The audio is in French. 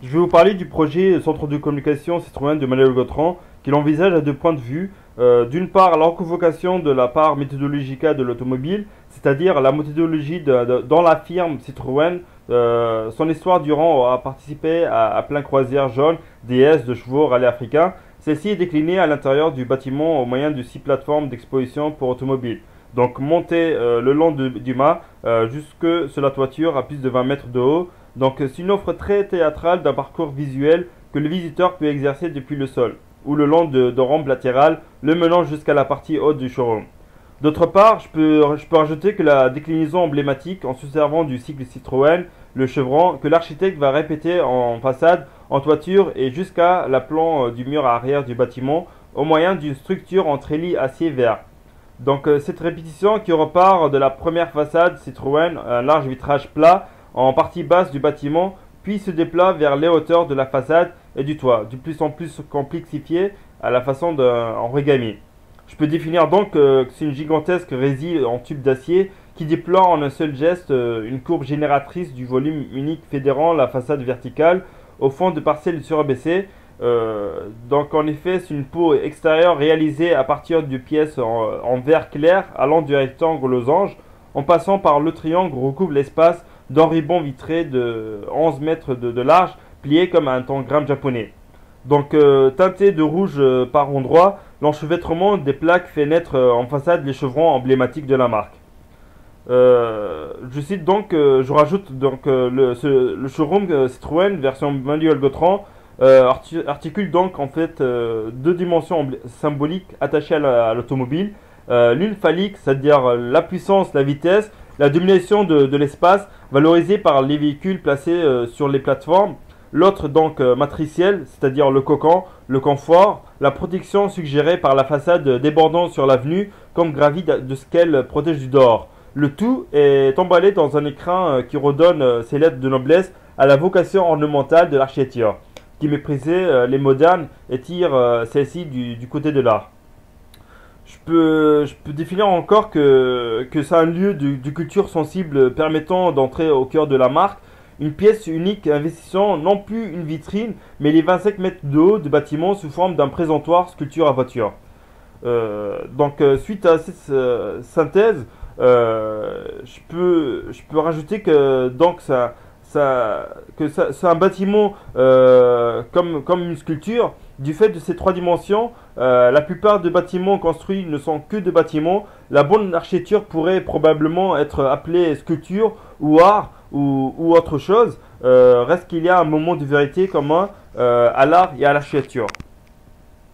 Je vais vous parler du projet Centre de communication Citroën de Manuel Gautran, qu'il envisage à deux points de vue. D'une part, la reconvocation de la part méthodologique de l'automobile, c'est-à-dire la méthodologie dans la firme Citroën. Son histoire durant a participé à plein croisière jaune, DS, de chevaux, rallye africain. Celle-ci est déclinée à l'intérieur du bâtiment au moyen de 6 plateformes d'exposition pour automobiles. Donc montée le long du mât jusque sur la toiture à plus de 20 mètres de haut. Donc c'est une offre très théâtrale d'un parcours visuel que le visiteur peut exercer depuis le sol ou le long de rampes latérales, le menant jusqu'à la partie haute du showroom. D'autre part, je peux rajouter que la déclinaison emblématique en se servant du cycle Citroën, le chevron, que l'architecte va répéter en façade, en toiture et jusqu'à l'aplan du mur arrière du bâtiment au moyen d'une structure en treillis acier vert. Donc cette répétition qui repart de la première façade Citroën, un large vitrage plat en partie basse du bâtiment, puis se déploie vers les hauteurs de la façade et du toit, de plus en plus complexifié à la façon d'un origami. Je peux définir donc que c'est une gigantesque résille en tube d'acier qui déploie en un seul geste une courbe génératrice du volume unique fédérant la façade verticale au fond de parcelles surabaissées. Donc en effet, c'est une peau extérieure réalisée à partir de pièces en verre clair allant du rectangle au losange, en passant par le triangle recouvre l'espace d'un ruban vitré de 11 mètres de large, plié comme un tangram japonais. Donc teinté de rouge par endroits, l'enchevêtrement des plaques fait naître en façade les chevrons emblématiques de la marque. Je cite donc, je rajoute donc le showroom Citroën version Manuel Gautran articule donc en fait deux dimensions symboliques attachées à l'automobile. L'une phallique, c'est-à-dire la puissance, la vitesse, la domination de l'espace valorisée par les véhicules placés sur les plateformes. L'autre donc matricielle, c'est-à-dire le cocon, le confort, la protection suggérée par la façade débordant sur l'avenue comme gravi de ce qu'elle protège du dehors. Le tout est emballé dans un écrin qui redonne ses lettres de noblesse à la vocation ornementale de l'architecture, qui méprisait les modernes et tire celle-ci du côté de l'art. Je peux définir encore que c'est un lieu de culture sensible permettant d'entrer au cœur de la marque, une pièce unique investissant non plus une vitrine, mais les 25 mètres de haut de bâtiment sous forme d'un présentoir sculpture à voiture. Suite à cette synthèse, je peux rajouter que donc c'est un bâtiment comme une sculpture. Du fait de ces trois dimensions, la plupart des bâtiments construits ne sont que des bâtiments. La bonne architecture pourrait probablement être appelée sculpture ou art ou autre chose. Reste qu'il y a un moment de vérité commun à l'art et à l'architecture.